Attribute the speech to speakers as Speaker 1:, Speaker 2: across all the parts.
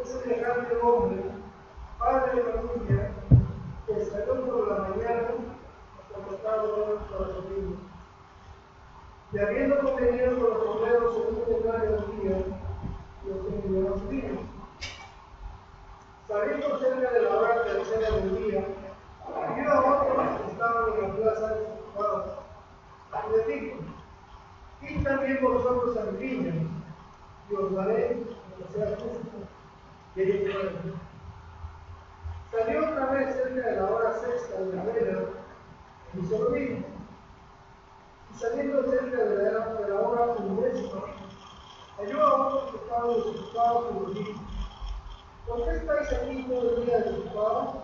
Speaker 1: semejante hombre, padre de familia, que salió por la mañana acostado para los niños. Y habiendo convenido con los obreros en un denario del día, los envió a su día. Saliendo cerca de la hora tercera del día, vio a otros que estaban en la plaza desocupados, y les dijo: id también vosotros a mi viña, y os daré lo que sea justo. Y ellos fueron. Salió otra vez cerca de la hora sexta de la mañana, y hizo lo mismo. Y saliendo cerca de la hora undécima, halló a otros que estaban desocupados y los dijo: ¿por qué estáis aquí todo el día desocupados?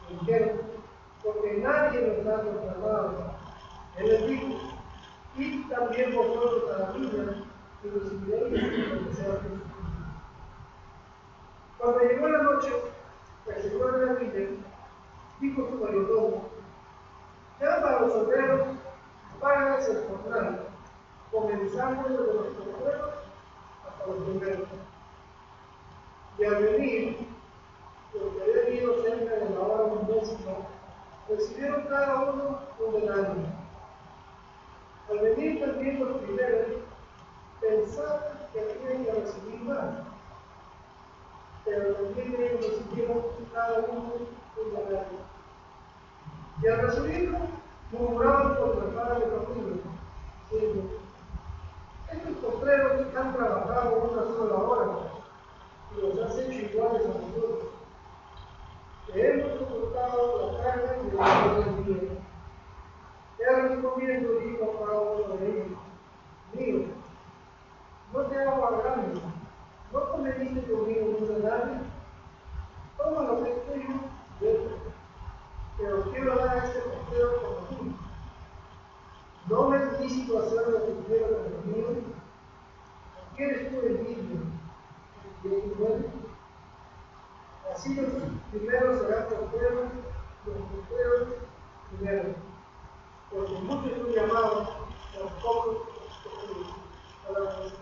Speaker 1: Y dijeron: porque nadie nos ha contratado. Él les dijo: id también vosotros a la viña y recibiréis lo que sea justo. Cuando llegó la noche, el señor de la viña dijo a su mayordomo: llama a los obreros, págales el jornal, comenzando desde los obreros hasta los primeros. Y al venir, los que habían ido cerca de la hora undécima, recibieron cada uno un denario. Al venir también los primeros, pensaban que habían que recibir más, pero también ellos recibieron cada uno un denario. Y al recibirlo, murmuraban contra el padre de familia, diciendo: estos postreros han trabajado una sola hora, y los has hecho iguales a nosotros, que hemos soportado la carga y el dolor del día. Él respondiendo dijo a cada uno de ellos: mío, no te hago agravio, ¿no conveniste conmigo un denario? Toma lo que es tuyo, vete, pero quiero dar a este postero como tú. ¿No me es lícito hacer lo que quiero con los míos? ¿Quieres tú el mismo? ¿Y el bueno? Así los primeros serán posteros, los posteros primeros. Porque muchos son llamados, los pocos escogidos.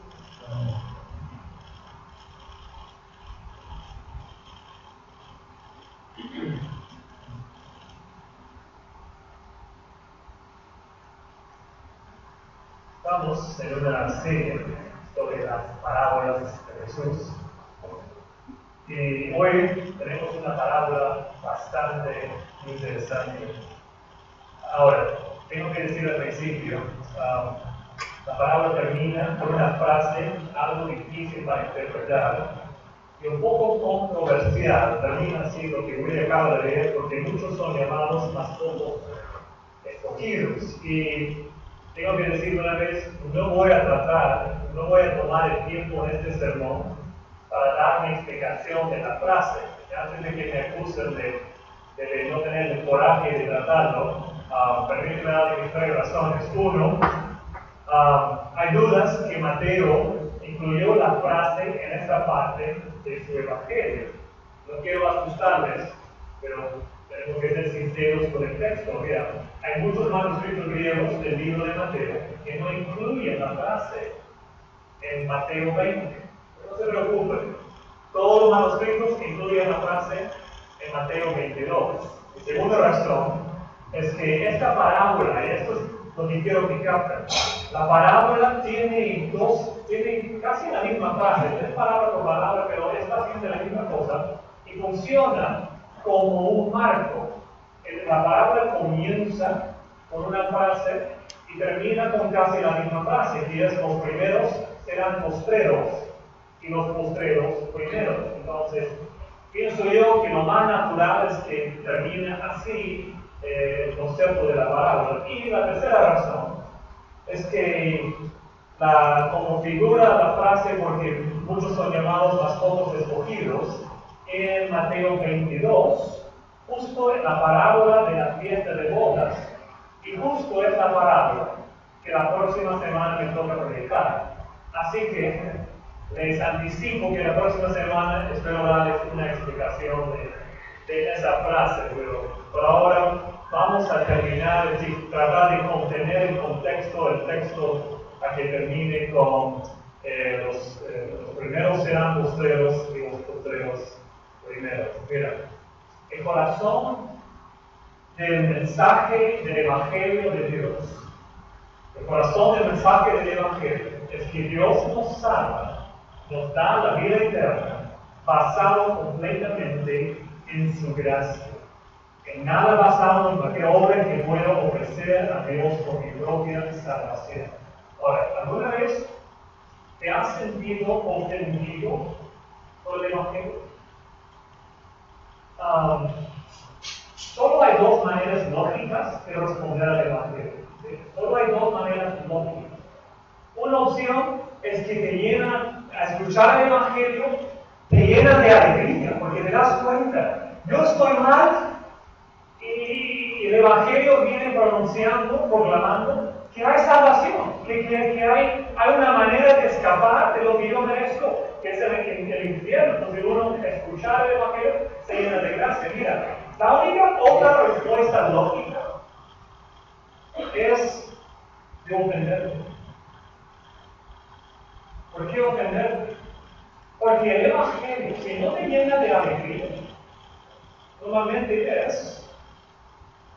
Speaker 2: Estamos en una serie sobre las parábolas de Jesús. Y hoy tenemos una parábola bastante interesante. Ahora, tengo que decir al principio, la parábola termina con una frase algo difícil para interpretar y un poco controversial. Termina así lo que William acaba de leer, porque muchos son llamados, más pocos escogidos. Y tengo que decir una vez, no voy a tomar el tiempo en este sermón para dar mi explicación de la frase. Antes de que me acusen de no tener el coraje de tratarlo, permíteme darle mis tres razones. Uno, hay dudas que Mateo incluyó la frase en esta parte de su evangelio. No quiero asustarles, pero tenemos que ser sinceros con el texto. Mira, hay muchos manuscritos griegos del libro de Mateo que no incluyen la frase en Mateo 20. No se preocupen, todos los manuscritos incluyen la frase en Mateo 22. La segunda razón es que esta parábola, y esto es lo que quiero que capten, la parábola tiene casi la misma frase, no es palabra por palabra, pero es básicamente la misma cosa, y funciona como un marco. La parábola comienza con una frase y termina con casi la misma frase, y es: los primeros serán postreros y los postreros primeros. Entonces, pienso yo que lo más natural es que termine así el concepto de la parábola. Y la tercera razón es que como figura la frase, porque muchos son llamados, más pocos escogidos, en Mateo 22, justo en la parábola de la fiesta de bodas, y justo es la parábola que la próxima semana me toca predicar. Así que les anticipo que la próxima semana espero darles una explicación de esa frase, pero por ahora vamos a terminar, es decir, tratar de contener el texto a que termine con los primeros serán postreros y primero. Mira, el corazón del mensaje del Evangelio de Dios, el corazón del mensaje del Evangelio, es que Dios nos salva, nos da la vida eterna, basado completamente en su gracia. En nada basado en cualquier obra que pueda ofrecer a Dios por mi propia salvación. Ahora, ¿alguna vez te has sentido ofendido por el Evangelio? Solo hay dos maneras lógicas de responder al Evangelio. ¿Sí? Solo hay dos maneras lógicas. Una opción es que te llena, a escuchar el Evangelio, te llena de alegría, porque te das cuenta, yo estoy mal, y el Evangelio viene pronunciando, proclamando que hay salvación, que hay una manera de escapar de lo que yo merezco, que es el infierno. Entonces uno escuchar el Evangelio se llena de gracia. Mira, la única otra respuesta lógica es de ofenderte. ¿Por qué ofenderte? Porque el Evangelio, si no te llena de alegría, normalmente es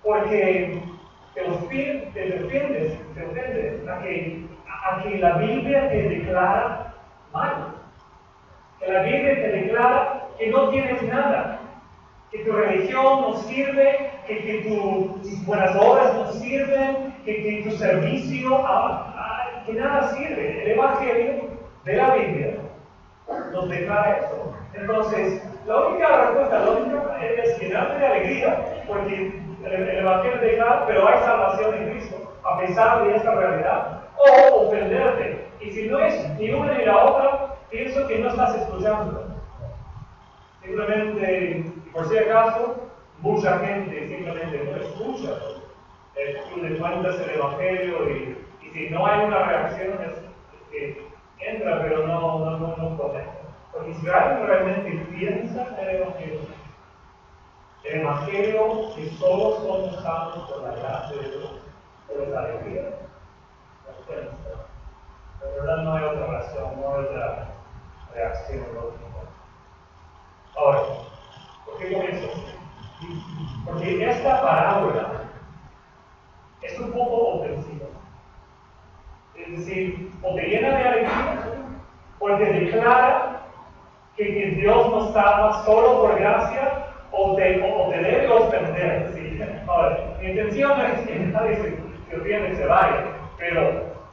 Speaker 2: porque te ofendes a que la Biblia te declara mal. Que la Biblia te declara que no tienes nada, que tu religión no sirve, que tus buenas obras no sirven, que tu servicio, que nada sirve. El Evangelio de la Biblia nos declara eso. Entonces, la única respuesta lógica es llenarte de alegría, porque el Evangelio declara, pero hay salvación en Cristo, a pesar de esta realidad, o ofenderte. Y si no es ni una ni la otra, pienso que no estás escuchando. Simplemente, por si acaso, mucha gente simplemente no escucha. Tú le cuentas el Evangelio y si no hay una reacción, es que entra, pero no conecta. Porque si alguien realmente piensa en el Evangelio que solo somos salvos por la gracia de Dios, por la alegría, de verdad no hay otra razón, no hay otra reacción lógica. Ahora, ¿por qué comienzo? Porque esta parábola es un poco ofensiva. Es decir, o te llena de alegría, o te declara que Dios nos salva solo por gracia, o te debe ofender. ¿Sí? Ahora, mi intención no es que nadie se ofende y se vaya, pero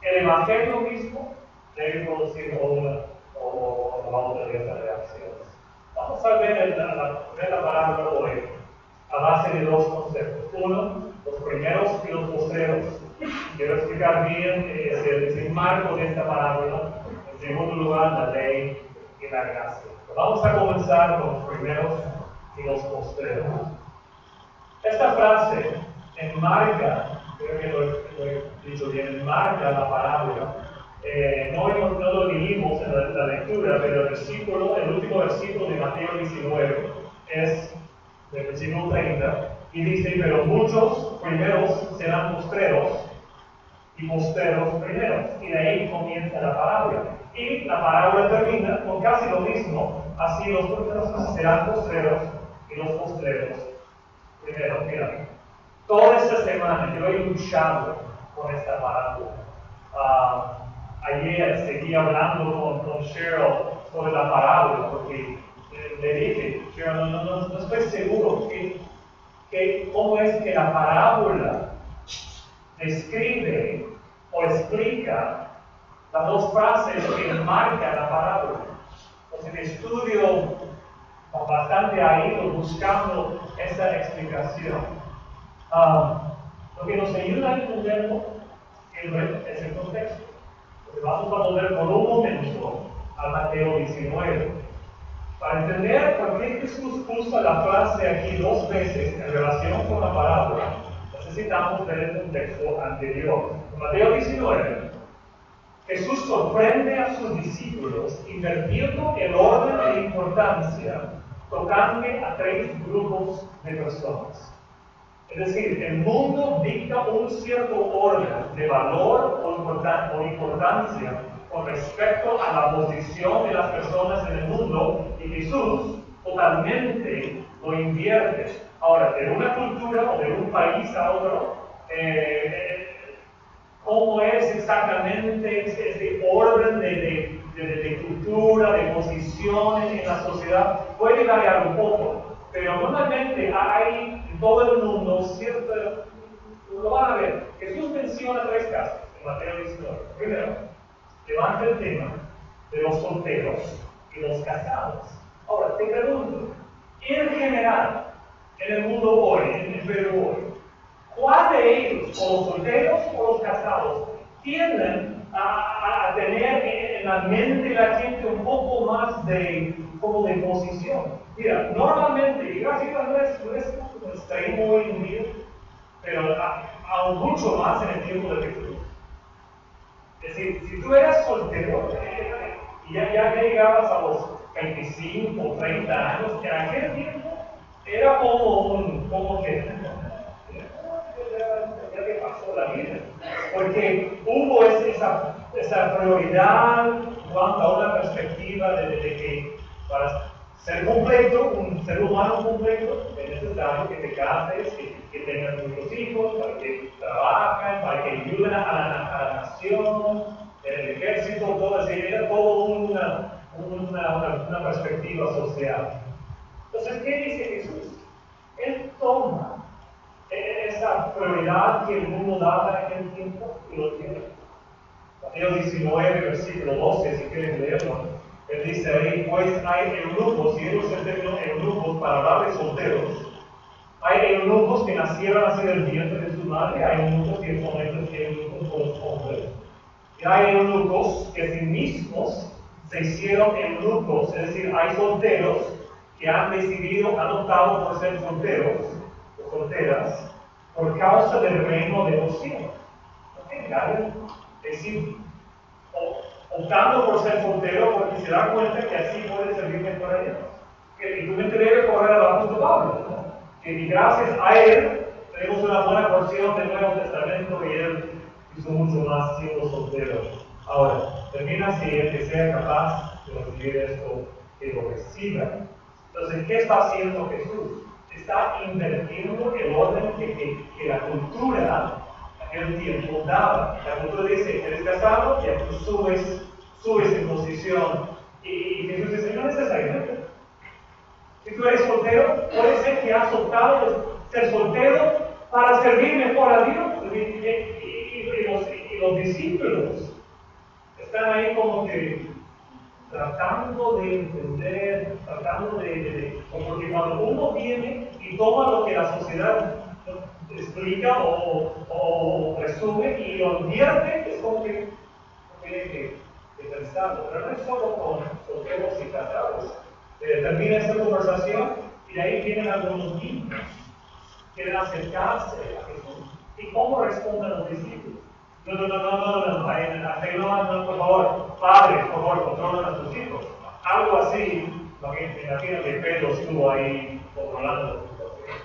Speaker 2: el Evangelio mismo debe producir una o la otra de estas reacciones. Vamos a ver la parábola hoy a base de dos conceptos. Uno, los primeros y los postreros. Quiero explicar bien el marco de esta parábola. En segundo lugar, la ley y la gracia. Vamos a comenzar con los primeros y los postreros. Esta frase enmarca, creo que lo he dicho bien, enmarca la parábola. No lo leímos en la lectura, pero el último versículo de Mateo 19 es del versículo 30 y dice: pero muchos primeros serán postreros y postreros primeros. Y de ahí comienza la parábola. Y la parábola termina con casi lo mismo: así los primeros serán postreros y los postreros primeros. Mira, toda esta semana yo he luchado con esta parábola. Ayer seguí hablando con Cheryl sobre la parábola, porque le dije: Cheryl, no estoy seguro cómo es que la parábola describe o explica las dos frases que enmarcan la parábola. Entonces, estudio bastante ahí buscando esa explicación. Lo que nos ayuda a entenderlo es el contexto. Entonces, vamos a volver por un momento a Mateo 19. Para entender por qué Jesús puso la frase aquí dos veces en relación con la parábola, necesitamos ver el contexto anterior. En Mateo 19, Jesús sorprende a sus discípulos invirtiendo el orden de importancia, tocando a tres grupos de personas. Es decir, el mundo dicta un cierto orden de valor o importancia con respecto a la posición de las personas en el mundo, y Jesús totalmente lo invierte. Ahora, de una cultura o de un país a otro, cómo es exactamente ese orden de cultura, de posiciones en la sociedad, puede variar un poco, pero normalmente hay en todo el mundo cierto, lo van a ver. Jesús menciona 3 casos en Mateo 19. Primero, levanta el tema de los solteros y los casados. Ahora, te pregunto, en general, en el mundo hoy, en el Perú hoy, ¿cuál de ellos, o los solteros o los casados, tienden a tener en la mente de la gente un poco más como de posición? Mira, normalmente, y gracias a Dios no es un extremo hoy en día, pero aún mucho más en el tiempo de Jesús. Es decir, si tú eras soltero y ya llegabas a los 25 o 30 años, en aquel tiempo era como que ya te pasó la vida. Porque hubo esa prioridad en cuanto a una perspectiva de que para ser completo, un ser humano completo, es necesario que te cases, que tengas muchos hijos, para que trabajen, para que ayuden a la nación, el ejército, todo eso. Era todo una perspectiva social. Entonces, ¿qué dice Jesús? Él toma esa prioridad que el mundo daba en el tiempo y lo tiene. Mateo 19, versículo 12, si quieren leerlo. Él dice ahí, pues hay eunucos, y él usa el término eunucos para hablar de solteros. Hay eunucos que nacieron así del vientre de su madre, hay eunucos que son eunucos con los hombres. Y hay eunucos que sí mismos se hicieron eunucos, es decir, hay solteros que han decidido, han optado por ser solteros o solteras por causa del reino de los cielos. Es decir, optando por ser soltero porque se da cuenta que así puede servir mejor a Dios. Y tú me debes correr al apóstol Pablo, ¿no? Que gracias a él tenemos una buena porción del Nuevo Testamento y él hizo mucho más siendo soltero. Ahora, termina así el que sea capaz de recibir esto, que lo reciba. Entonces, ¿qué está haciendo Jesús? Está invirtiendo el orden que la cultura aquel tiempo daba. La cultura dice, eres casado, ya tú subes en posición. Y Jesús dice, no necesariamente. Si tú eres soltero, puede ser que has optado ser soltero para servir mejor a Dios. Y los discípulos están ahí como que tratando de entender, porque cuando uno viene y toma lo que la sociedad explica o resume y lo advierte, es como que tiene que pensarlo. Pero no es solo con solteros y casados. Termina esta conversación y de ahí vienen algunos niños que quieren acercarse a Jesús. ¿Y cómo responden los discípulos? No, por favor, padres, por favor, controlen a sus hijos. Algo así, imagínate que Pedro estuvo ahí controlando la situación.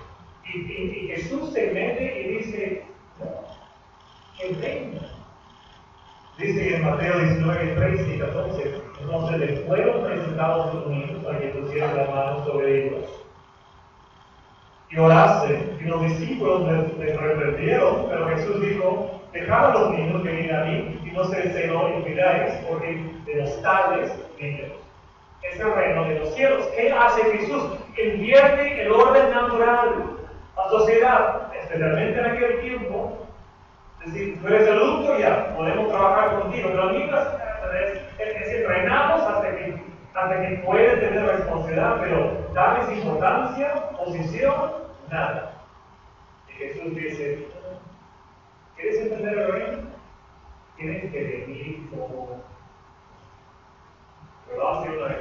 Speaker 2: Y Jesús se mete y dice, no, el reino. Dice en Mateo 19, 13 y 14, entonces les fueron presentados los niños para que pusieran las manos sobre ellos y orasen. Y los discípulos les reprendieron, pero Jesús dijo, dejad a los niños venir a mí y no se lo impidáis, porque de los tales niños es el reino de los cielos. ¿Qué hace Jesús? Invierte el orden natural. La sociedad, especialmente en aquel tiempo, es decir, tú eres adulto, ya podemos trabajar contigo, pero niños es entrenados hasta que puedes tener responsabilidad, pero darles importancia, posición, nada. Y Jesús dice, ¿quieres entender el reino? Tienes que venir como relaciones,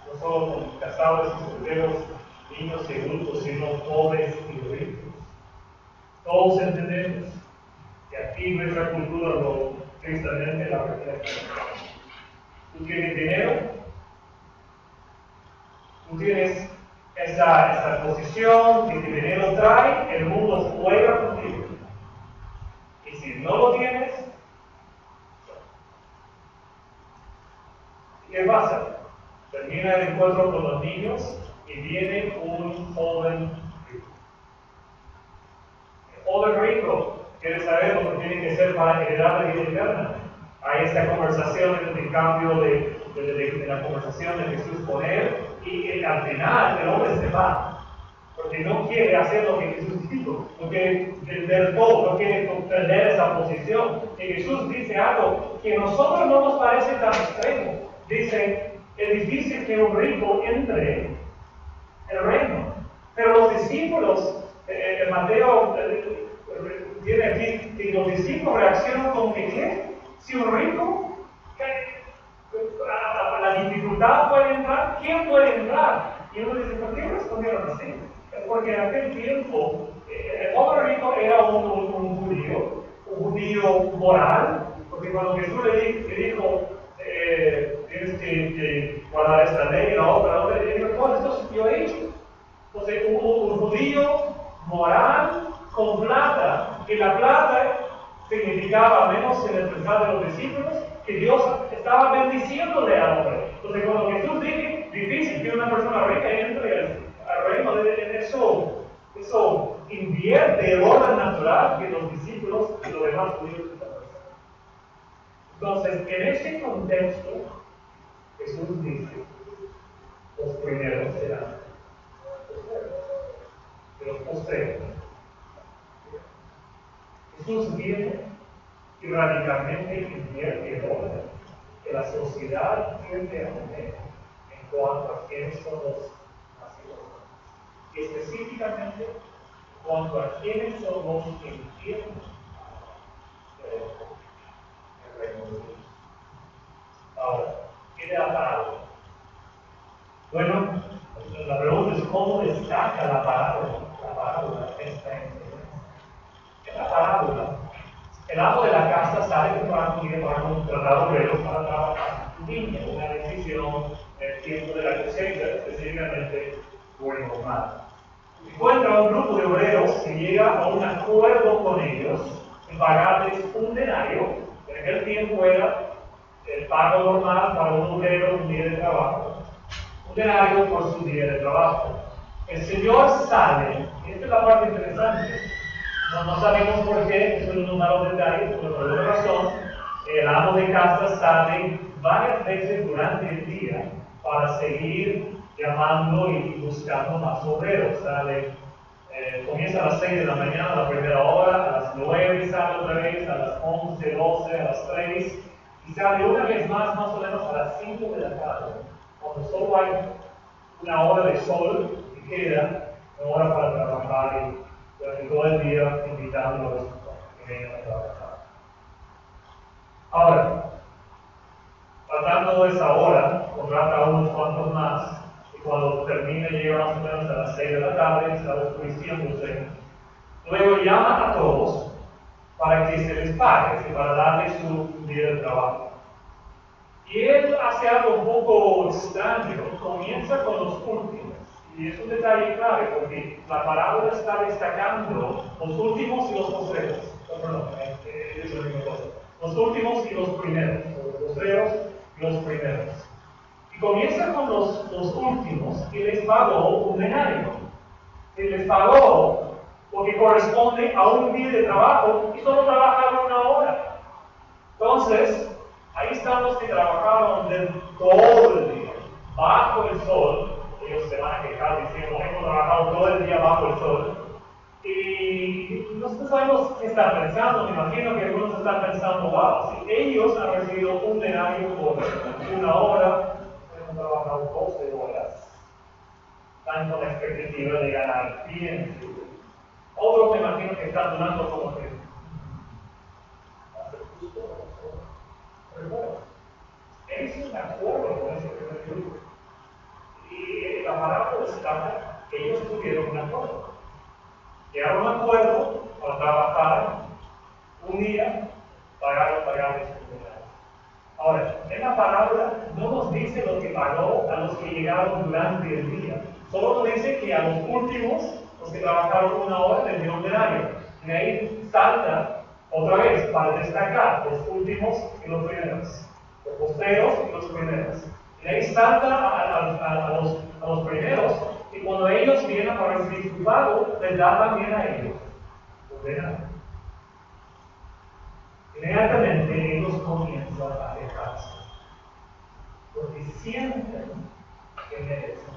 Speaker 2: no solo con casados y solteros, niños y adultos, sino pobres y ricos. Todos entendemos que aquí nuestra cultura lo tristemente la refleja. Tú tienes dinero, tú tienes esa posición que tu dinero trae, el mundo juega contigo. Y si no lo tienes, ¿qué pasa? Termina el encuentro con los niños y y viene un joven rico. El joven rico quiere saber lo que tiene que ser para heredar la vida eterna. Hay esta conversación, el cambio de la conversación de Jesús con él, y al final el hombre se va. Porque no quiere hacer lo que Jesús dijo, no quiere perder todo, no quiere perder esa posición. Y Jesús dice algo que a nosotros no nos parece tan extremo. Dice, es difícil que un rico entre el reino. Pero los discípulos, Mateo tiene aquí que los discípulos reaccionan como que ¿qué? Si un rico a la dificultad puede entrar, ¿quién puede entrar? Y uno dice, ¿por qué respondieron así? Porque en aquel tiempo el joven rico era un judío moral, porque cuando Jesús le dijo, tienes que guardar esta ley y la otra, le dijo, todo esto yo he hecho. Entonces, un judío moral con plata, y la plata significaba, al menos en el pensar de los discípulos, que Dios estaba bendiciéndole al hombre. Entonces, cuando Jesús dice, difícil que una persona rica entre al reino de eso invierte el orden natural que los discípulos y los demás judíos están pensando. Entonces, en este contexto, Jesús dice, los primeros serán de los postreros. Jesús viene y radicalmente invierte el orden que la sociedad tiende a tener en cuanto a quiénes son los nacidos. Y específicamente en cuanto a quiénes son los que entienden el reino de Dios. Ahora, ¿qué le da algo? Bueno, la pregunta es cómo destaca la parábola esta enseñanza. En la parábola, el amo de la casa sale temprano y lleva un tratado obreros para trabajar en su viña, una decisión del tiempo de la cosecha, específicamente bueno o malo. Encuentra un grupo de obreros que llega a un acuerdo con ellos en pagarles un denario, que en aquel tiempo era el pago normal para un obrero un día de trabajo, un denario por su día de trabajo. El Señor sale, y esta es la parte interesante, no sabemos por qué, eso no nos da los detalles, pero por alguna razón, el amo de casa sale varias veces durante el día para seguir llamando y buscando más obreros. Sale, comienza a las 6 de la mañana, la primera hora, a las 9 sale otra vez, a las 11, 12, a las 3, y sale una vez más o menos a las 5 de la tarde, cuando solo hay una hora de sol y queda una hora para trabajar y durante todo el día invitando a los que vengan a trabajar. Ahora, faltando esa hora, contrata a unos cuantos más, y cuando termine llega más o menos a las 6 de la tarde, está oscureciéndose. Luego llama a todos para que se les pague y para darles su día de trabajo. Y él hace algo un poco extraño, comienza con los últimos. Y es un detalle clave porque la parábola está destacando los últimos y los postreros. Perdón, es la misma cosa. Los últimos y los primeros, los postreros y los primeros. Y comienza con los últimos y les pagó un denario. Y les pagó porque corresponde a un día de trabajo y solo trabajaron una hora. Entonces, ahí están los que trabajaron todo el día, bajo el sol. Ellos se van a quejar diciendo, hemos trabajado todo el día bajo el sol. Y nosotros sabemos qué están pensando. Me imagino que algunos están pensando, wow, si ellos han recibido un denario por una hora, hemos trabajado 12 horas, están con la expectativa de ganar bien. Otros me imagino que están dando como que hacer justo. Pero bueno, ellos se acuerdan con ese primer grupo. Y la parábola destaca que ellos tuvieron un acuerdo. Llegaron a un acuerdo para trabajar un día, pagarles un denario. Ahora, en la parábola no nos dice lo que pagó a los que llegaron durante el día. Solo nos dice que a los últimos, los que trabajaron una hora, les dio un denario. Y ahí salta otra vez para destacar los últimos y los primeros, los postreros y los primeros. Y ahí salta a los primeros y cuando ellos vienen para recibir su pago, les da también a ellos un denaro. Inmediatamente ellos comienzan a quejarse, porque sienten que merecen.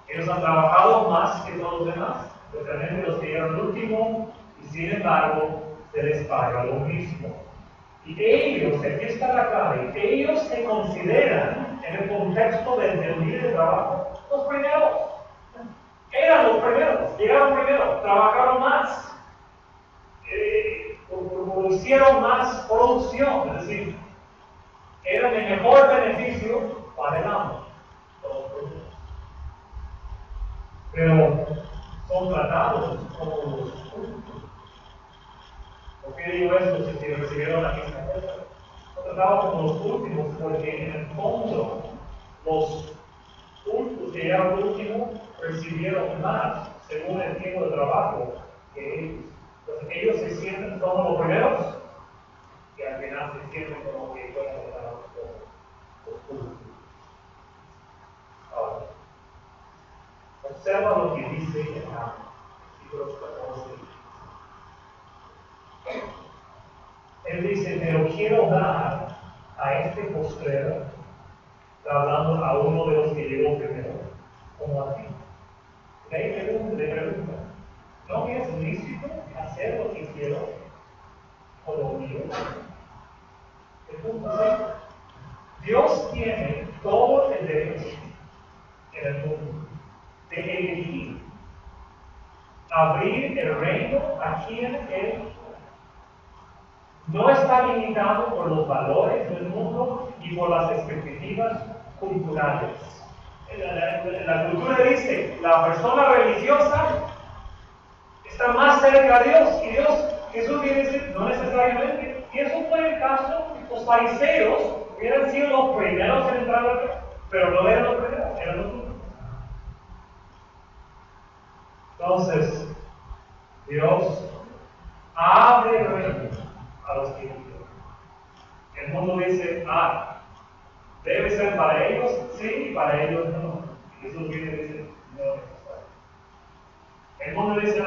Speaker 2: Ellos han trabajado más que todos los demás, especialmente los que llegan al último, y sin embargo se les paga lo mismo. Y ellos, aquí está la clave, ellos se consideran, en el contexto del día de trabajo, los primeros. Eran los primeros, llegaron primero, trabajaron más, hicieron más producción, es decir, eran el mejor beneficio para el amo. Pero son tratados como los últimos. ¿Por qué digo esto si recibieron la misma cosa? Son tratados como los últimos porque en el fondo los que llegaron al último recibieron más según el tiempo de trabajo que ellos. Entonces ellos se sienten como los primeros y al final se sienten como que fueron tratados como los últimos. Ahora, observa lo que dice en versículos 14. Él dice, pero quiero dar a este postrero, está hablando a uno de los que llegó primero, como a ti. Le pregunta, ¿no me es lícito hacer lo que quiero o lo mío? El punto es, Dios tiene todo el derecho en el mundo de elegir, abrir el reino a quien Él quiera. No está limitado por los valores del mundo y por las expectativas culturales. La cultura dice, la persona religiosa está más cerca a Dios, y Jesús viene a decir, no necesariamente. Y eso fue el caso, los fariseos hubieran sido los primeros en entrar a Dios, pero no eran los primeros, eran los últimos. Entonces, Dios abre el reino a los que quieren. El mundo dice, debe ser para ellos, sí, y para ellos no. Jesús viene y dice, no es necesario. El mundo dice,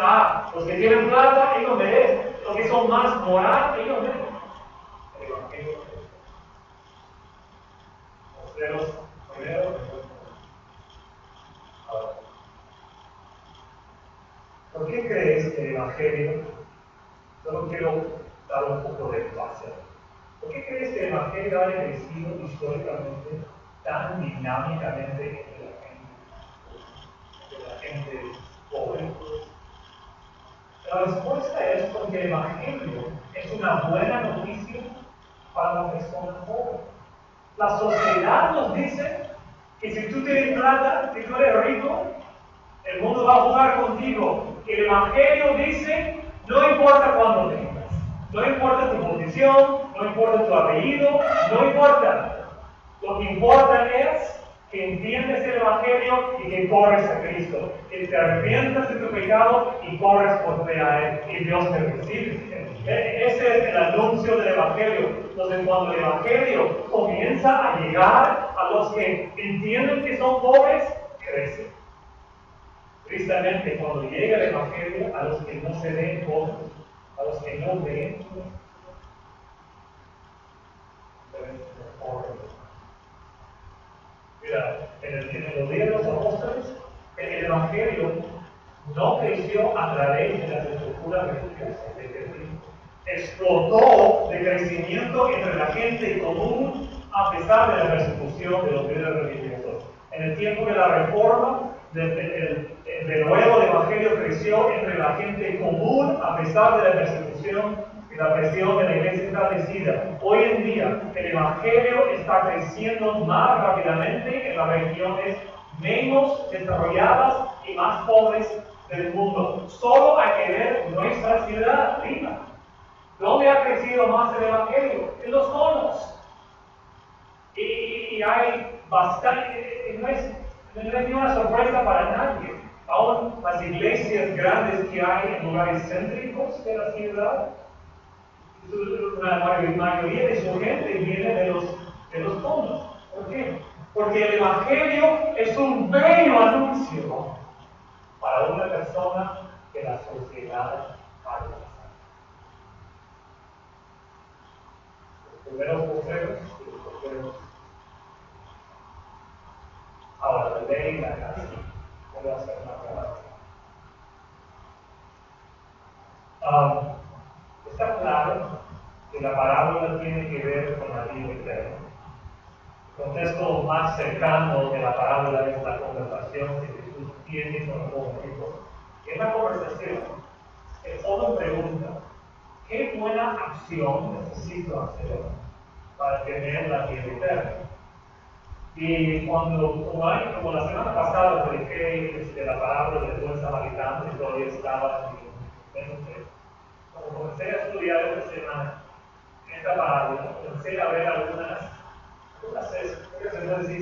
Speaker 2: los que tienen plata, ellos merecen. Los que son más moral, ellos merecen. El Evangelio los primero. Ahora, ¿por qué crees que el Evangelio? Solo quiero dar un poco de base. ¿Por qué crees que el Evangelio ha crecido históricamente tan dinámicamente entre la gente pobre? La respuesta es porque el Evangelio es una buena noticia para la persona pobre. La sociedad nos dice que si tú tienes plata, si tú eres rico, el mundo va a jugar contigo. El Evangelio dice, no importa cuánto tengas, no importa tu posición, no importa tu apellido, no importa. Lo que importa es que entiendes el Evangelio y que corres a Cristo, que te arrepientas de tu pecado y corres por fe a Él, y Dios te recibe. Ese es el anuncio del Evangelio. Entonces, cuando el Evangelio comienza a llegar a los que entienden que son pobres, crece. Tristemente, cuando llega el Evangelio a los que no se ven pobres, a los que no ven, mira, en los días de los apóstoles, el Evangelio no creció a través de las estructuras religiosas de Cristo. Explotó de crecimiento entre la gente común a pesar de la persecución de los líderes religiosos. En el tiempo de la Reforma, de nuevo el Evangelio creció entre la gente común a pesar de la persecución y la presión de la iglesia establecida. Hoy en día el Evangelio está creciendo más rápidamente en las regiones menos desarrolladas y más pobres del mundo. Solo hay que ver nuestra ciudad, Lima. ¿Dónde ha crecido más el Evangelio? En los conos. Y hay bastante, no es ninguna sorpresa para nadie. Aún las iglesias grandes que hay en lugares céntricos de la ciudad, la mayoría de su gente viene de los conos. ¿Por qué? Porque Porque el Evangelio es un bello anuncio para una persona que la sociedad ha rechazado. Los primeros voceros y los voceros. Ahora, la ley y la gracia. Voy a hacer una aclaración. Está claro que la parábola tiene que ver con la vida eterna. El contexto más cercano de la parábola es la conversación que Jesús tiene con el joven rico. En la conversación, el joven pregunta: ¿qué buena acción necesito hacer para tener la vida eterna? Y como la semana pasada prediqué la parábola del buen samaritano, que todavía estaba en mi mente, como comencé a estudiar esta semana esta parábola, comencé a ver algunas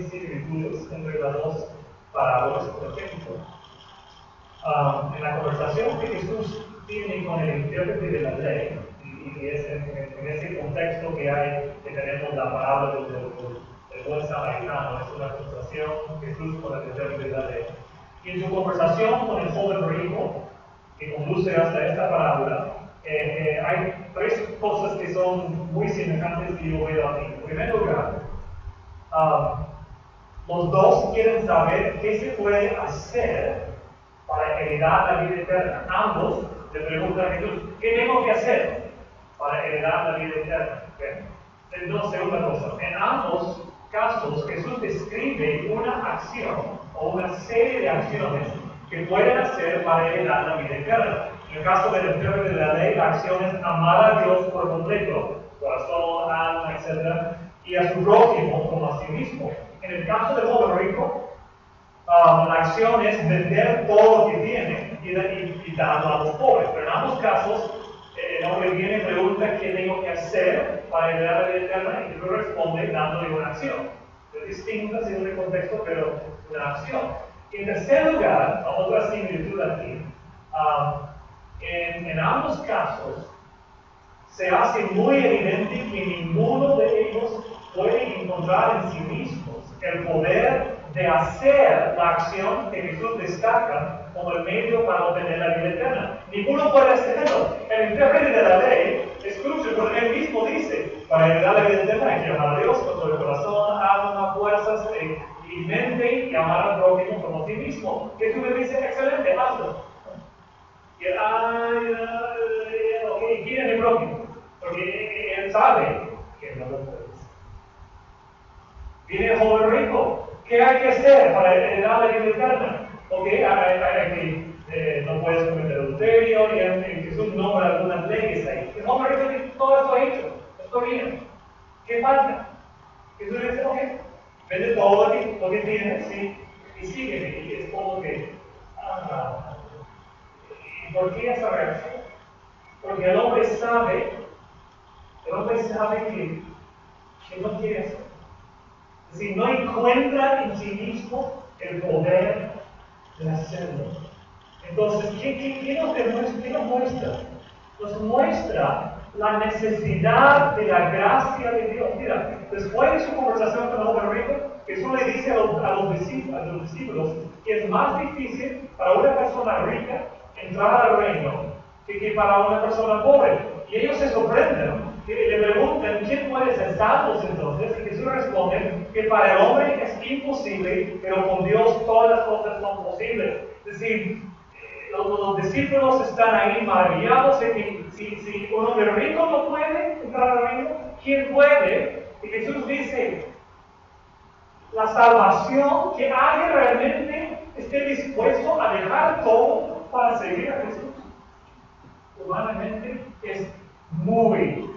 Speaker 2: similitudes entre las dos parábolas. Por ejemplo, en la conversación que Jesús tiene con el intérprete de la ley, y es en ese contexto que tenemos la parábola del buen samaritano, es una conversación Jesús con el intérprete de la ley. Y en su conversación con el joven rico, que conduce hasta esta parábola, hay tres cosas que son muy semejantes que yo veo aquí. En primer lugar, los dos quieren saber qué se puede hacer para heredar la vida eterna. Ambos le preguntan a Jesús: ¿qué tengo que hacer para heredar la vida eterna? Entonces, segunda cosa, en ambos casos Jesús describe una acción o una serie de acciones que pueden hacer para heredar la vida eterna. En el caso del intérprete de la ley, la acción es amar a Dios por completo, corazón, alma, etc., y a su prójimo como a sí mismo. En el caso del joven rico, la acción es vender todo lo que tiene y darlo a los pobres. Pero en ambos casos, el hombre viene y pregunta qué tengo que hacer para heredar la vida eterna, y Jesús responde dándole una acción. Es distinta según el contexto, pero una acción. En tercer lugar, otra similitud aquí, en ambos casos se hace muy evidente que ninguno de ellos puede encontrar en sí mismos el poder de hacer la acción que Jesús destaca como el medio para obtener la vida eterna. Ninguno puede hacerlo. El intérprete de la ley, escuche, porque él mismo dice: para heredar la vida eterna hay que amar a Dios con todo el corazón, alma, fuerzas y mente, y amar al prójimo como a sí mismo. Jesús le dice: excelente, hazlo. Y él, ok, ¿quién es mi prójimo? Porque él sabe que no lo puede hacer. Viene el joven rico: ¿qué hay que hacer para heredar la vida eterna? Ok, no puedes cometer adulterio, y Jesús nombra algunas leyes ahí. El joven rico dice: todo esto he hecho, estoy bien. ¿Qué falta? Jesús le dice: ok, vende todo lo que tienes, sí, y sígueme. Y es como que, ¿y por qué esa reacción? Porque el hombre sabe que no quiere hacer. Es decir, no encuentra en sí mismo el poder de hacerlo. Entonces, ¿qué nos muestra? Nos muestra la necesidad de la gracia de Dios. Mira, después de su conversación con el joven rico, Jesús le dice a los discípulos que es más difícil para una persona rica entrar al reino que para una persona pobre. Y ellos se sorprenden. Y le preguntan: ¿quién puede ser salvo entonces? Y Jesús responde que para el hombre es imposible, pero con Dios todas las cosas son posibles. Es decir, los discípulos están ahí maravillados de que si un hombre rico no puede entrar al reino, ¿quién puede? Y Jesús dice: la salvación, que alguien realmente esté dispuesto a dejar todo para seguir a Jesús, humanamente es muy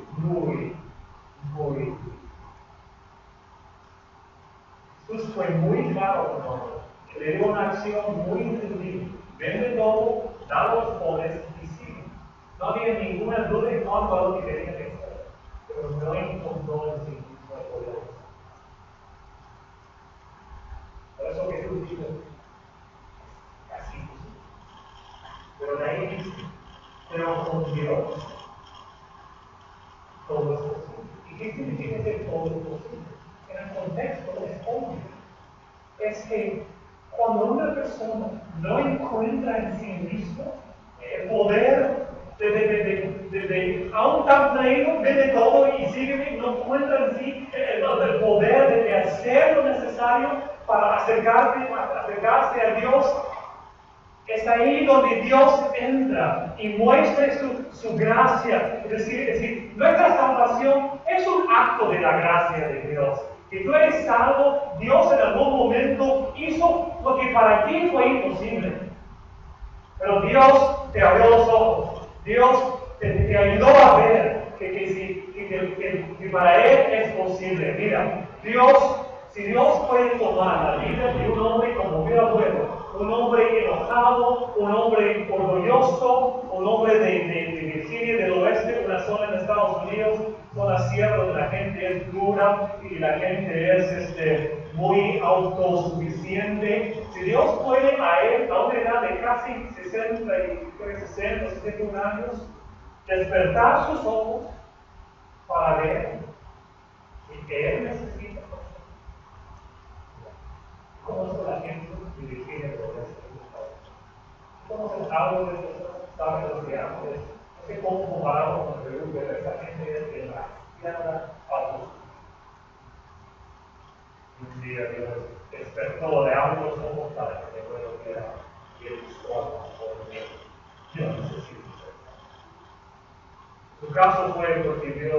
Speaker 2: Jesús fue muy claro con nosotros. Le dio una acción muy entendible: vende todo, da a los pobres y sigue. No había ninguna duda en cuanto a lo que tenía que hacer, pero no encontró en sí mismo el poder. Por eso Jesús dijo: casi imposible. Pero de ahí dice: pero con Dios todo es posible. ¿Y qué significa ser todo es posible? En el contexto es obvio. es que cuando una persona no encuentra en sí mismo el poder aún tan pleno, de todo y sígueme, no encuentra en sí el poder de hacer lo necesario para acercarse a Dios. Es ahí donde Dios entra y muestra su gracia. Es decir, nuestra salvación es un acto de la gracia de Dios. Que tú eres salvo, Dios en algún momento hizo lo que para ti fue imposible. Pero Dios te abrió los ojos. Dios te ayudó a ver que para Él es posible. Mira, si Dios puede tomar la vida de un hombre como mi abuelo, un hombre enojado, un hombre orgulloso, un hombre de Virginia del Oeste, una zona en Estados Unidos, zona sierra donde la gente es dura y la gente es muy autosuficiente. Si Dios puede a él, a una edad de casi 61 años, despertar sus ojos para ver que él necesita. ¿Cómo es la gente de Virginia del Oeste? ¿Cómo se habla de personas que saben lo que antes? No sé cómo comparamos con Perú, pero esa gente es demasiada autosuficiencia. Un día Dios despertó de ambos ojos para que se pueda ver y él buscó a yo necesito ser. Su caso fue porque vio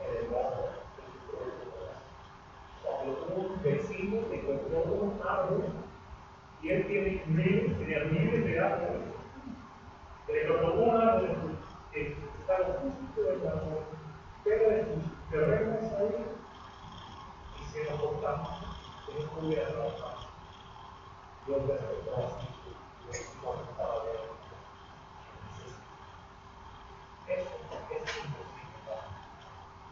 Speaker 2: el enojo de su propio corazón. Cuando un vecino le compró un árbol y él tenía miles de árboles, le compró un árbol que estaba justo en la árbol, pero en sus terrenos ahí hicieron cortar, que no pudiera trabajar. Dios despertó así, y cuando estaba bien. Eso es imposible.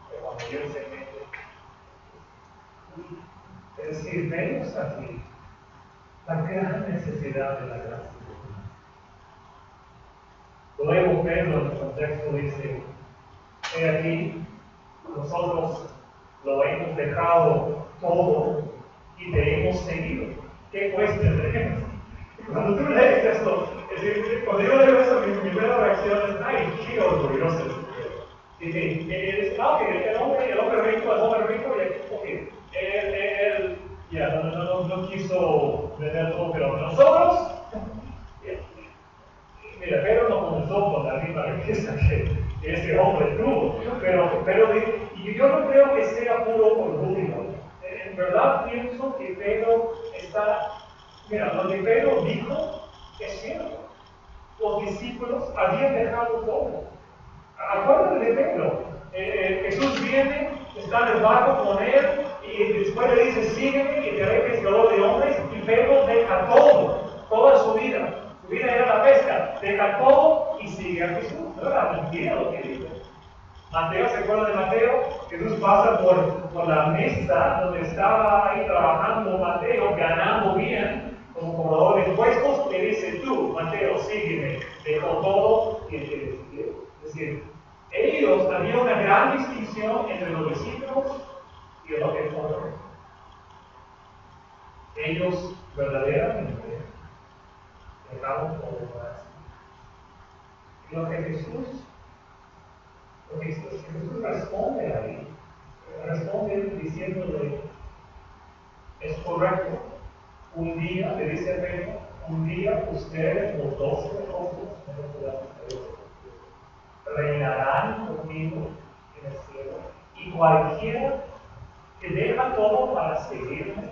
Speaker 2: Pero cuando Dios se mete, es decir, vemos aquí la gran necesidad de la gracia de Dios. Luego Pedro en el contexto dice, he aquí, nosotros lo hemos dejado todo y te hemos seguido. ¿Qué cuesta tenemos? Cuando tú lees esto, es decir, cuando yo leo eso, mi primera reacción es, ay, qué orgulloso es. Dice, el hombre rico, él no quiso vender todo, pero nosotros, mira, Pedro no comenzó con la misma riqueza que ese hombre tuvo, pero yo no creo que sea puro orgullo. En verdad pienso que Pedro mira, lo que Pedro dijo es cierto. Los discípulos habían dejado todo. Acuérdate de Pedro. Jesús viene, está en el barco con él y después le dice, sígueme y te haré pescador de hombres. Y Pedro deja todo, toda su vida. Su vida era la pesca. Deja todo y sigue a Jesús. No era mentira lo que dijo. Mateo, ¿se acuerda de Mateo? Jesús pasa por la mesa donde estaba ahí trabajando Mateo, ganando bien como cobrador de impuestos, le dice, tú, Mateo, sígueme. Dejó todo y te siguió. Es decir, había una gran distinción entre los discípulos y los que fueron. Ellos verdaderamente dejaron todo más. Y lo que Jesús responde ahí, responde diciéndole, es correcto, un día, le dice a Pedro, un día ustedes, los 12 apóstoles, reinarán conmigo en el cielo, y cualquiera que deja todo para seguirme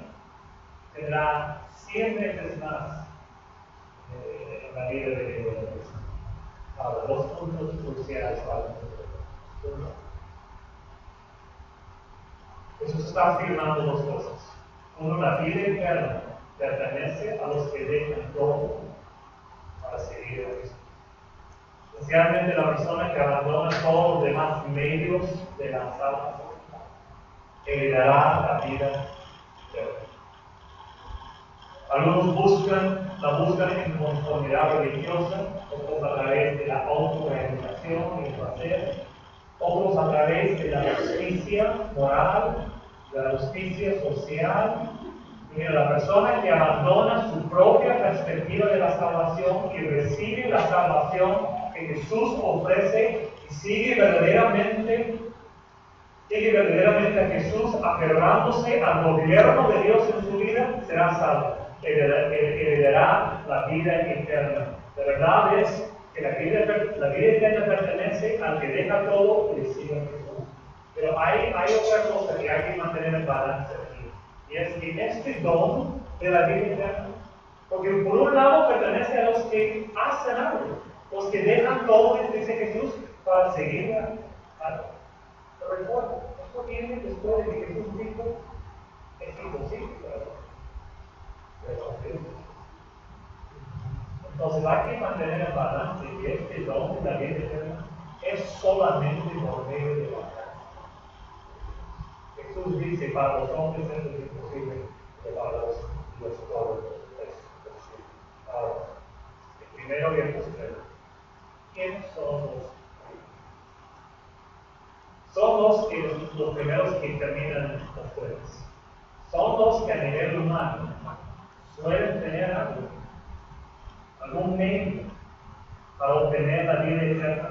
Speaker 2: tendrá 100 veces más en la vida de Dios. Ahora, dos puntos cruciales para nosotros. Uno, Jesús está afirmando dos cosas. Uno, la vida eterna pertenece a los que dejan todo para seguir a Cristo. Especialmente la persona que abandona todos los demás medios de la salvación, heredará la vida eterna. Algunos la buscan en conformidad religiosa, otros a través de la autorrealización y el placer, otros a través de la justicia moral, de la justicia social, Mira, la persona que abandona su propia perspectiva de la salvación y recibe la salvación que Jesús ofrece y sigue verdaderamente a Jesús, aferrándose al gobierno de Dios en su vida, será salvo. Heredará la vida eterna. La verdad es que la vida eterna pertenece al que deja todo y sigue a Jesús. Pero hay otra cosa que hay que mantener en balance aquí. Y es que este don de la vida eterna, porque por un lado pertenece a los que hacen algo, los que dejan todo, dice Jesús, para seguir a Dios. Pero recuerda, esto viene después de que Jesús dijo, es imposible, pero Dios. Entonces hay que mantener el balance que este don de la vida eterna es solamente por medio de la gracia. Jesús dice, para los hombres esto es imposible, pero para los todo es posible. Ahora, el primero y el tercero. ¿Quiénes son los primeros? Son los primeros que terminan después. Son los que a nivel humano suelen tener algún medio para obtener la vida eterna.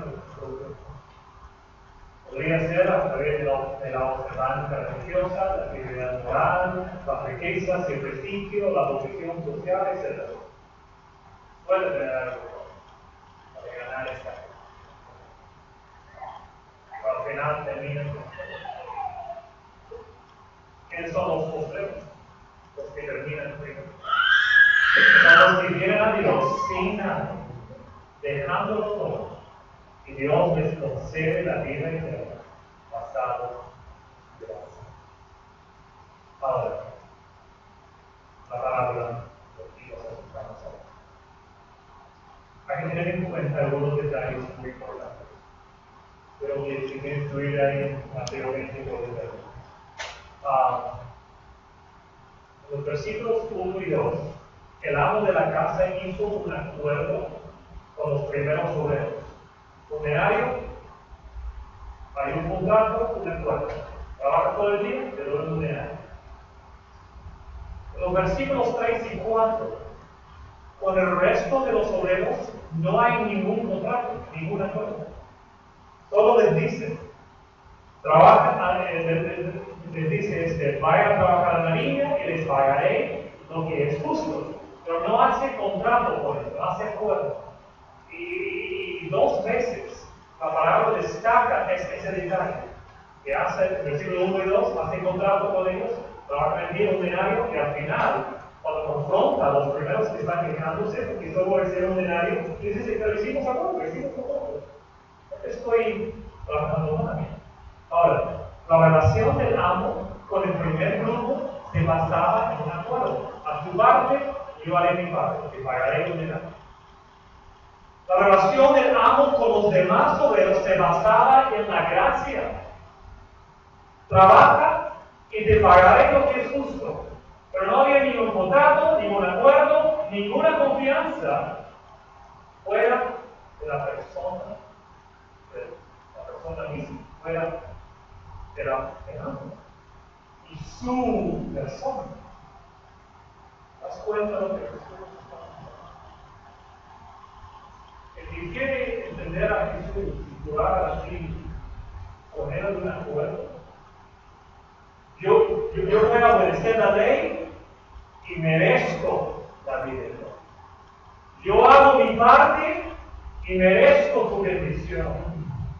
Speaker 2: Podría ser a través de la observancia religiosa, la actividad moral, las riquezas, el prestigio, la posición social, etc. Puede tener algo para ganar esta. Pero al final terminan con ¿quiénes son los postreros? Los que terminan primero. Son los que vienen a Dios sin nada, dejándolo todo. Y Dios les concede la vida eterna, basado en gracia. Ahora, la parábola de los africanos. Hay que tener en cuenta algunos detalles muy importantes, pero que si quieren incluir ahí anteriormente pueden verlo. En los versículos 1 y 2, el amo de la casa hizo un acuerdo con los primeros obreros. Un denario, hay un contrato, un acuerdo. Trabaja todo el día, te doy un denario. En los versículos 3 y 4, con el resto de los obreros no hay ningún contrato, ningún acuerdo. Solo les dice, les dice, vayan a trabajar en la viña y les pagaré lo que es justo. Pero no hace contrato por eso, hace acuerdo. Y dos veces la palabra destaca ese detalle, que hace, el versículo 1 y 2, hace contrato con ellos, trabajan el día un denario, y al final, cuando confronta a los primeros que están quejándose, porque solo recibieron un denario, les dice, pero hicimos acuerdo. Estoy trabajando mal. Ahora, la relación del amo con el primer grupo se basaba en un acuerdo. A tu parte, yo haré mi parte, te pagaré un denario. La relación del amo con los demás obreros se basaba en la gracia. Trabaja y te pagaré lo que es justo. Pero no había ningún contrato, ningún acuerdo, ninguna confianza fuera de la persona misma, fuera de la amo y su persona. ¿Das cuenta de lo que Jesús está haciendo? El que quiere entender a Jesús y jurar así con él de un acuerdo, yo voy a obedecer la ley y merezco la vida eterna. Yo hago mi parte y merezco tu bendición.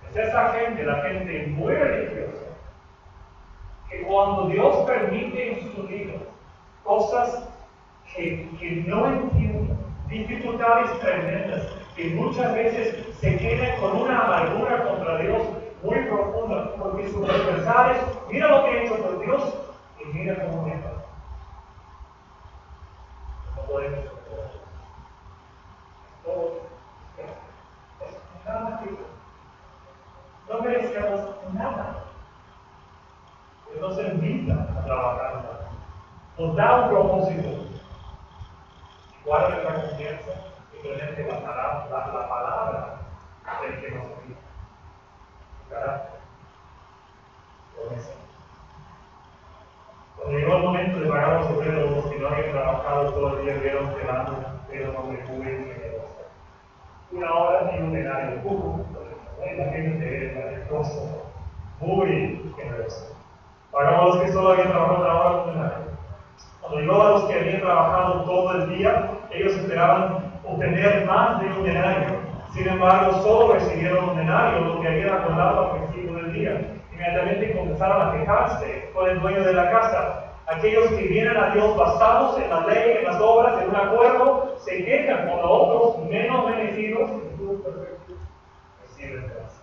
Speaker 2: Es esa gente, la gente muy religiosa, que cuando Dios permite en su vida cosas que no entienden, dificultades tremendas, que muchas veces se quedan con una amargura contra Dios muy profunda, porque sus adversarios, mira lo que he hecho por Dios y mira cómo me pasa. No podemos superar eso. Todo es nada que no merecemos nada. Dios nos invita a trabajar más. Nos da un propósito. Guarda nuestra confianza y realmente la palabra del que nos invita. Carácter. Promesa. Cuando llegó el momento de pagar los obreros, los que que no habían trabajado todo el día vieron que era un hombre muy generoso. 1 hora y un denario poco. La gente era generosa, muy generosa. Pagamos los que solo habían trabajado 1 hora, un denario. Cuando llegó a los que habían trabajado todo el día, ellos esperaban obtener más de un denario. Sin embargo, solo recibieron un denario, lo que habían acordado al principio del día. Inmediatamente comenzaron a quejarse con el dueño de la casa. Aquellos que vienen a Dios basados en la ley, en las obras, en un acuerdo, se quejan cuando otros menos bendecidos reciben gracia.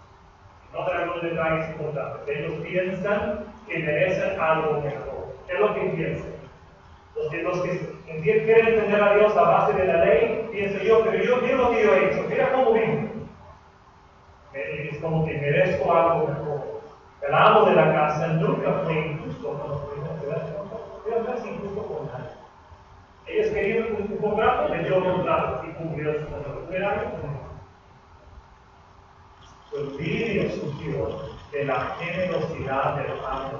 Speaker 2: No tenemos detalles importantes. Ellos piensan que merecen algo mejor. Es lo que piensan. Los que quieren entender a Dios a base de la ley, piensan pero yo mira lo que yo he hecho, mira cómo vivo. Es como que merezco algo mejor. El amo de la casa nunca fue injusto con los primeros. Era más injusto con nadie. Ellos querían un contrato, le dio un contrato y cumplió su contrato. Su envidia surgió de la generosidad del amo,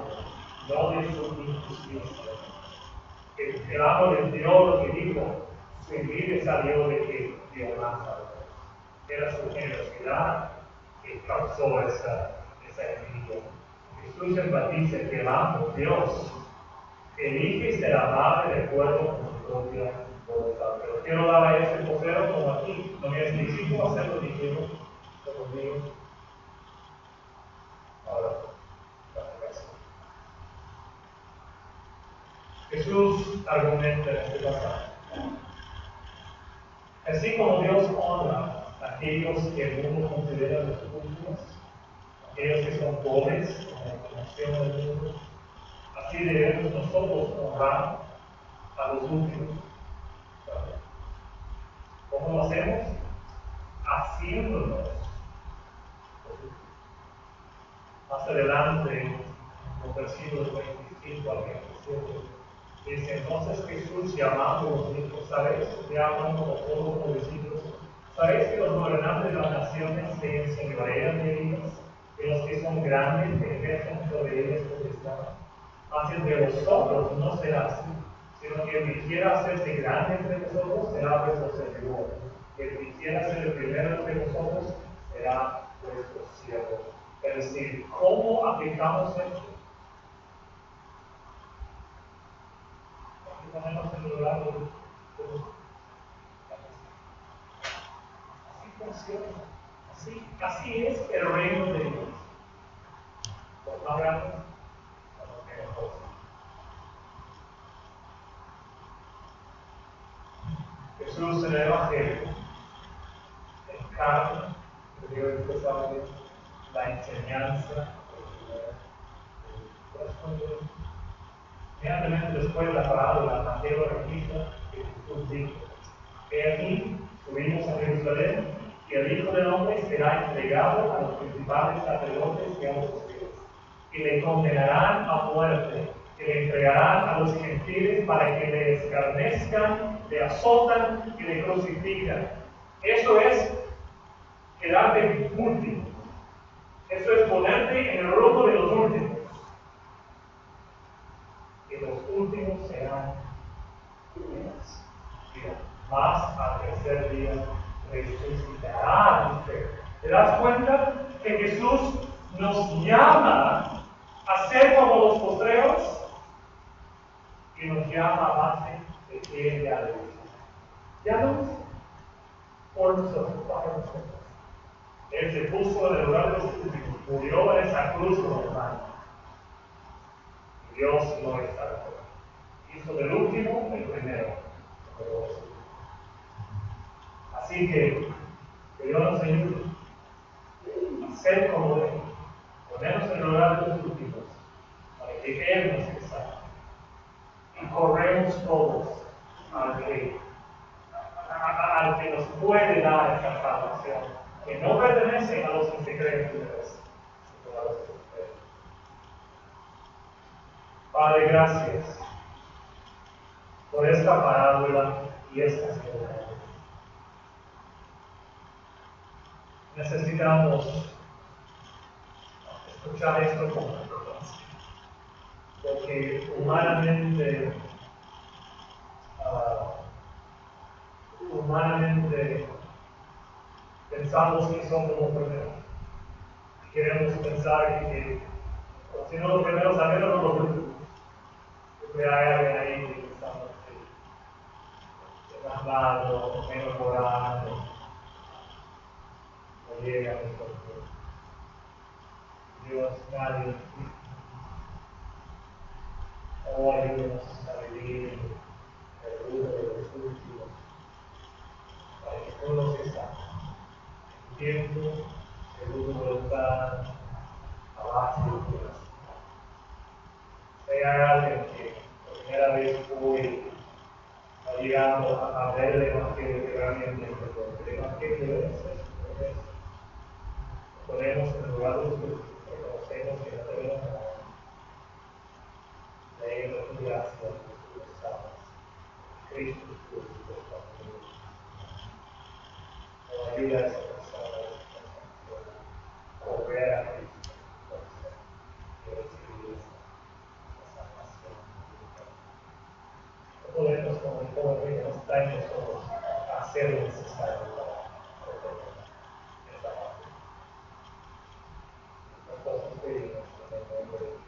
Speaker 2: no de su injusticia. El amo le dio lo que dijo, su envidia salió de que dio más a otro. Era su generosidad que causó esa envidia. Jesús enfatiza que el amo, Dios, elige ser amable de acuerdo con su propia voluntad. Pero quiero dar a ese vocero como aquí, no me necesito hacer lo que quiero, conmigo. Ahora, la casa. Jesús argumenta en este pasaje. Así como Dios honra a aquellos que el mundo considera los últimos, aquellos que son pobres en la información del mundo, así debemos nosotros honrar a los últimos. ¿Cómo lo hacemos? Haciéndonos los últimos. Más adelante, en los versículos 25 al 27, dice, entonces Jesús llamándolos dijo, ¿sabéis? Ya hablando como todos los discípulos, ¿sabéis que los gobernantes de las naciones se enseñorean de ellas? Que los que son grandes que ejercen sobre ellas potestad. Mas entre vosotros no será así, sino que el que quiera hacerse grande entre vosotros será vuestro servidor. El que quiera ser el primero entre vosotros será vuestro siervo. Es decir, ¿cómo aplicamos esto? Ponemos en el lugar de así funciona. Así es el reino de Dios. Los más grandes a los mejores. Jesús en el Evangelio encarna, la enseñanza. Inmediatamente después de la parábola, Mateo registra que Jesús dijo: He aquí, subimos a Jerusalén, y el Hijo del Hombre será entregado a los principales sacerdotes y a los judíos, y le condenarán a muerte, y le entregarán a los gentiles para que le escarnezcan, le azotan y le crucifican. Eso es quedarte último. Eso es ponerte en el rumbo de los últimos. Y los últimos serán primeros. Más al tercer día resucitará usted. ¿Te das cuenta que Jesús nos llama a ser como los postreros? Y nos llama a base de que Él ya lo hizo. Ya lo hizo. Por nosotros, para nosotros. Él se puso en el lugar de los últimos, murió en esa cruz como hermano. Dios no está de acuerdo. Hizo del último el primero. Así que Dios nos ayude a ser como Él, ponernos en el lugar de los últimos, para que Él nos exalte. Y corremos todos al que nos puede dar esta salvación, que no pertenece a los que se creen libres, sino a los que se creen. Padre, gracias por esta parábola y esta ceremonia. Necesitamos escuchar esto con importancia, porque humanamente pensamos que son como primeros. Y queremos pensar que si no los primeros, al menos no los últimos. Siempre hay alguien ahí que pensamos que más malo, menos moral, no llega a nosotros. Dios, nadie. Oh, ayúdanos a vivir el duro de los últimos, para que todos están en tiempo, según tu voluntad, a base de tu gracia. Si hay alguien que por primera vez hoy ha llegado a ver el Evangelio que realmente es el Evangelio es eso. Ponemos en el lugar de Jesús, reconocemos que no tenemos nada. Leemos tu gracia, tu estado. Cristo es tu Dios. Nos ayuda a esa persona a volver a Cristo y recibir esa salvación. No podemos, como el joven que nos trae nosotros, hacer lo necesario para obtener esta parte. Nosotros pedimos en el nombre de